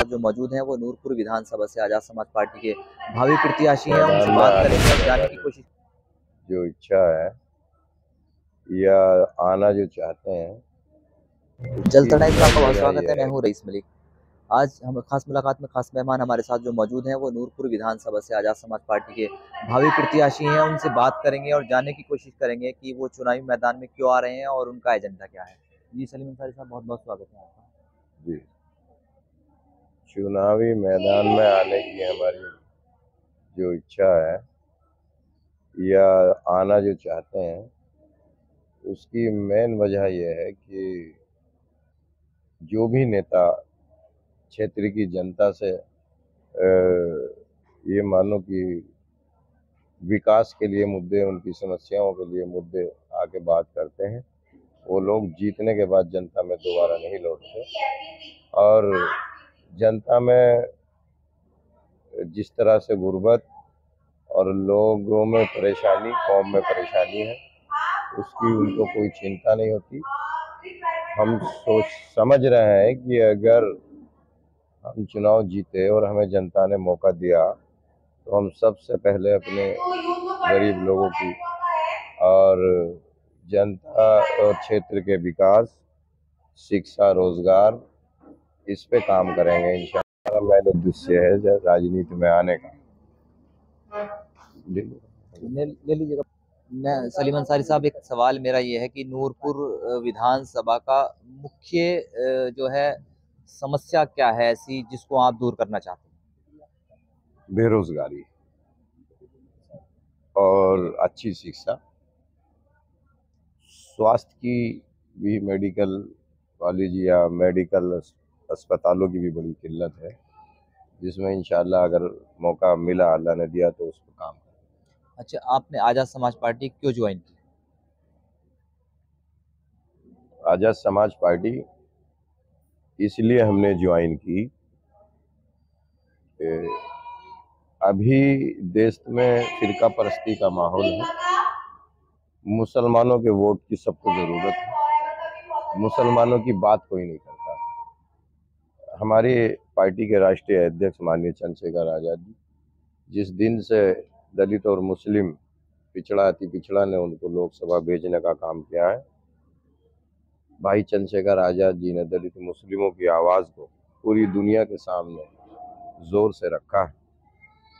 जो मौजूद हैं वो नूरपुर विधानसभा से आजाद समाज पार्टी के भावी प्रत्याशी हैं। उनसे मैदान में बात आने करेंगे और की जानने की हमारी कोशिश। जो इच्छा है या आना जो चाहते हैं जल उसकी तड़ाई में मेन आपका बहुत वजह स्वागत है। यह मैं है। हूँ रईस मलिक। आज हम खास मुलाकात में खास मेहमान हमारे साथ जो मौजूद हैं वो नूरपुर विधानसभा से आजाद समाज पार्टी के भावी प्रत्याशी हैं। उनसे बात करेंगे और जानने की कोशिश करेंगे कि वो चुनावी मैदान में क्यों आ रहे हैं और उनका एजेंडा क्या है। जी सलीम अंसारी साहब, बहुत बहुत स्वागत है आपका। जी, चुनावी मैदान में आने की हमारी जो इच्छा है या आना जो चाहते हैं उसकी मेन वजह यह है कि जो भी नेता क्षेत्र की जनता से ये मानो कि विकास के लिए मुद्दे, उनकी समस्याओं के लिए मुद्दे आके बात करते हैं, वो लोग जीतने के बाद जनता में दोबारा नहीं लौटते। और जनता में जिस तरह से गुर्बत और लोगों में परेशानी, कौम में परेशानी है, उसकी उनको कोई चिंता नहीं होती। हम समझ रहे हैं कि अगर हम चुनाव जीते और हमें जनता ने मौका दिया तो हम सबसे पहले अपने गरीब लोगों की और जनता और क्षेत्र के विकास, शिक्षा, रोजगार, इस पे काम करेंगे इंशाअल्लाह। मेरा उद्देश्य है राजनीति में आने का। ले लीजिएगा। मैं सलीम अंसारी साहब, एक सवाल मेरा ये है कि नूरपुर विधानसभा का मुख्य जो है समस्या क्या है ऐसी जिसको आप दूर करना चाहते हैं। बेरोजगारी और अच्छी शिक्षा, स्वास्थ्य की भी, मेडिकल कॉलेज या मेडिकल अस्पतालों की भी बड़ी किल्लत है, जिसमें इंशाअल्लाह अगर मौका मिला, अल्लाह ने दिया, तो उस पर काम करें। अच्छा, आपने आजाद समाज पार्टी क्यों ज्वाइन की? आजाद समाज पार्टी इसलिए हमने ज्वाइन की कि अभी देश में फिरका परस्ती का माहौल है। मुसलमानों के वोट की सबको जरूरत है, मुसलमानों की बात कोई नहीं करता। हमारी पार्टी के राष्ट्रीय अध्यक्ष माननीय चंद्रशेखर आजाद जी, जिस दिन से दलित और मुस्लिम पिछड़ा अति पिछड़ा ने उनको लोकसभा भेजने का काम किया है, भाई चंद्रशेखर आजाद जी ने दलित मुस्लिमों की आवाज़ को पूरी दुनिया के सामने जोर से रखा है।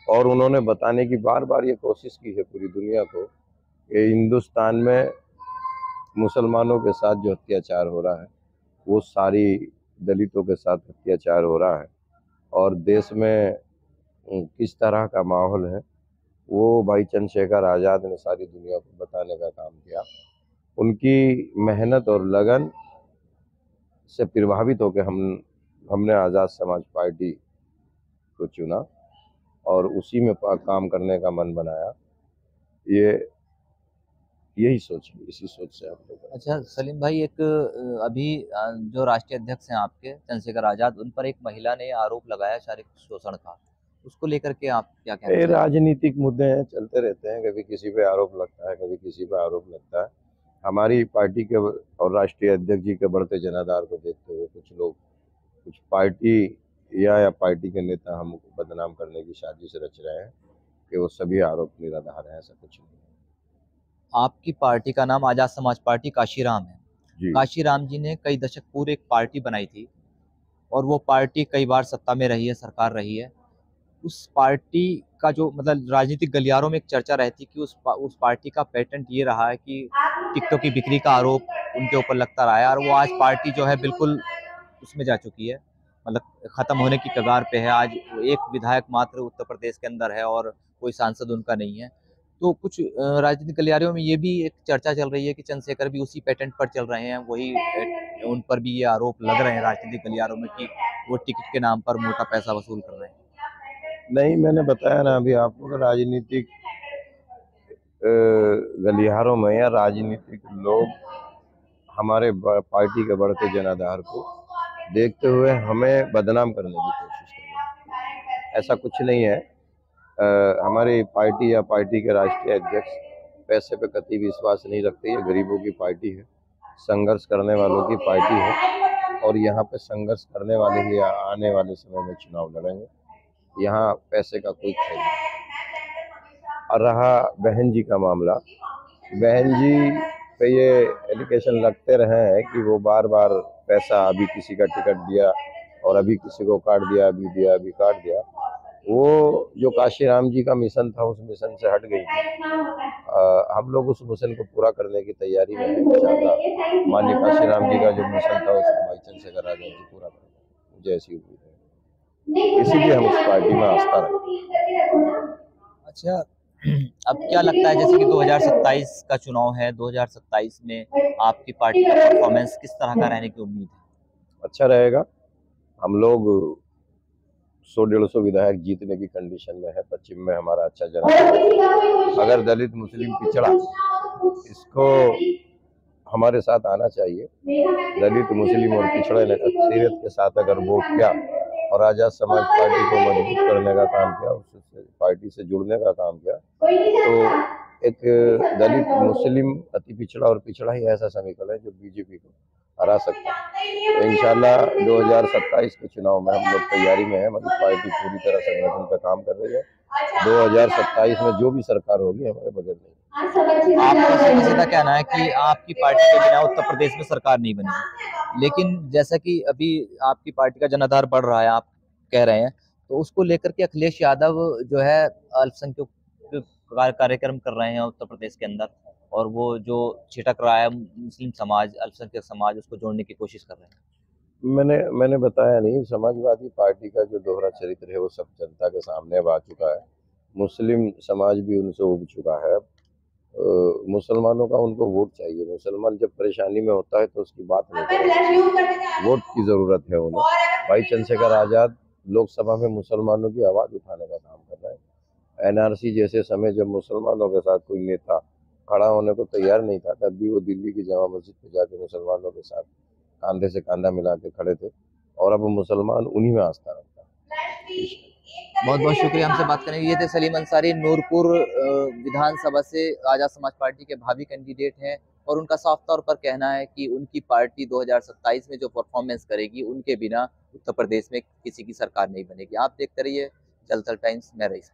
और उन्होंने बताने की बार बार ये कोशिश की है पूरी दुनिया को कि हिंदुस्तान में मुसलमानों के साथ जो अत्याचार हो रहा है वो सारी दलितों के साथ अत्याचार हो रहा है, और देश में किस तरह का माहौल है वो भाई चंद्रशेखर आज़ाद ने सारी दुनिया को बताने का काम किया। उनकी मेहनत और लगन से प्रभावित होकर हमने आज़ाद समाज पार्टी को चुना और उसी में काम करने का मन बनाया। यही सोच है, इसी सोच से हम लोग। अच्छा सलीम भाई, एक अभी जो राष्ट्रीय अध्यक्ष हैं आपके चंद्रशेखर आजाद, उन पर एक महिला ने आरोप लगाया शारीरिक शोषण का, उसको लेकर के आप क्या कहना ये चाहेंगे? राजनीतिक मुद्दे हैं, चलते रहते हैं, कभी किसी पे आरोप लगता है, कभी किसी पे आरोप लगता है। हमारी पार्टी के और राष्ट्रीय अध्यक्ष जी के बढ़ते जनाधार को देखते हुए कुछ लोग, कुछ पार्टी या पार्टी के नेता हमको बदनाम करने की साजिश रच रहे हैं कि वो सभी आरोप निराधार हैं। ऐसा कुछ नहीं है। आपकी पार्टी का नाम आजाद समाज पार्टी काशीराम है। जी, काशीराम जी ने कई दशक पूर्व एक पार्टी बनाई थी और वो पार्टी कई बार सत्ता में रही है, सरकार रही है। उस पार्टी का जो मतलब राजनीतिक गलियारों में एक चर्चा रहती कि उस पार्टी का पेटेंट ये रहा है कि टिकटों की बिक्री का आरोप उनके ऊपर लगता रहा है, और वो आज पार्टी जो है बिल्कुल उसमें जा चुकी है, मतलब खत्म होने की कगार पे है। आज एक विधायक मात्र उत्तर प्रदेश के अंदर है और कोई सांसद उनका नहीं है। तो कुछ राजनीतिक गलियारों में ये भी एक चर्चा चल रही है कि चंद्रशेखर भी उसी पैटर्न पर चल रहे हैं, वही उन पर भी ये आरोप लग रहे हैं राजनीतिक गलियारों में कि वो टिकट के नाम पर मोटा पैसा वसूल कर रहे हैं। नहीं, मैंने बताया ना अभी आपको, राजनीतिक गलियारों में या राजनीतिक लोग हमारे पार्टी के बढ़ते जनाधार को देखते हुए हमें बदनाम करने की कोशिश कर रहे हैं। ऐसा कुछ नहीं है। हमारी पार्टी या पार्टी के राष्ट्रीय अध्यक्ष पैसे पे कतई विश्वास नहीं रखते। ये गरीबों की पार्टी है, संघर्ष करने वालों की पार्टी है, और यहाँ पे संघर्ष करने वाले ही आने वाले समय में चुनाव लड़ेंगे। यहाँ पैसे का कोई खेल नहीं। और रहा बहन जी का मामला, बहन जी पे ये एलिगेशन लगते रहे हैं कि वो बार बार पैसा, अभी किसी का टिकट दिया और अभी किसी को काट दिया, अभी दिया अभी काट दिया। वो जो काशीराम जी का मिशन था उस मिशन से हट गई थी। हम लोग उस मिशन को पूरा करने की तैयारी में हैं। इंशाअल्लाह माननीय काशीराम जी का जो मिशन था उसको भाई चंद्रशेखर आजाद जी पूरा करेंगे, मुझे ऐसी उम्मीद है। इसीलिए हम उस पार्टी में आस्था रखते हैं। अच्छा, अब क्या लगता है, जैसे कि 2027 का चुनाव है, 2027 में आपकी पार्टी का परफॉर्मेंस किस तरह का रहने की उम्मीद है? अच्छा रहेगा। हम लोग 100-150 विधायक जीतने की कंडीशन में है। पश्चिम में हमारा अच्छा जनाब, अगर दलित मुस्लिम पिछड़ा इसको हमारे साथ आना चाहिए। दलित मुस्लिम और पिछड़े ने अक्सरियत के साथ अगर वोट किया और आजाद समाज पार्टी को मजबूत करने का काम किया, उससे पार्टी से जुड़ने का काम किया, तो एक दलित मुस्लिम अति पिछड़ा और पिछड़ा ही ऐसा समीकरण है जो बीजेपी को हरा सकता है। तो इंशाल्लाह 2027 के चुनाव में हम लोग तैयारी में है। हमारी पार्टी पूरी तरह संगठन पर काम कर रही है। 2027 में जो भी सरकार होगी हमारे बगैर नहीं। आपका सीधा सीधा कहना है कि आपकी पार्टी के बिना उत्तर प्रदेश में सरकार नहीं बनेगी, लेकिन जैसा कि अभी आपकी पार्टी का जनाधार बढ़ रहा है, आप कह रहे हैं, तो उसको लेकर के अखिलेश यादव जो है अल्पसंख्यक कार्यक्रम कर रहे हैं उत्तर प्रदेश के अंदर, और वो जो छिटक रहा है मुस्लिम समाज, अल्पसंख्यक समाज, उसको जोड़ने की कोशिश कर रहे हैं। मैंने बताया नहीं, समाजवादी पार्टी का जो दोहरा चरित्र है वो सब जनता के सामने अब आ चुका है। मुस्लिम समाज भी उनसे उब चुका है। मुसलमानों का उनको वोट चाहिए। मुसलमान जब परेशानी में होता है तो उसकी बात नहीं करते, वोट की जरूरत है उन्हें। भाई चंद्रशेखर आजाद लोकसभा में मुसलमानों की आवाज उठाने का काम कर रहे हैं। एनआरसी जैसे समय जब मुसलमानों के साथ कोई नेता खड़ा होने को तैयार नहीं था, तब भी वो दिल्ली की जामा मस्जिद पे जाके मुसलमानों के साथ कंधे से कंधा मिला के खड़े थे, और अब मुसलमान उन्हीं में आस्था रखता है। बहुत बहुत शुक्रिया हमसे बात करने के लिए। ये थे सलीम अंसारी, नूरपुर विधानसभा से आजाद समाज पार्टी के भावी कैंडिडेट हैं, और उनका साफ तौर पर कहना है कि उनकी पार्टी 2027 में जो परफॉर्मेंस करेगी, उनके बिना उत्तर प्रदेश में किसी की सरकार नहीं बनेगी। आप देखते रहिए जलथल टाइम्स, मैं रईस।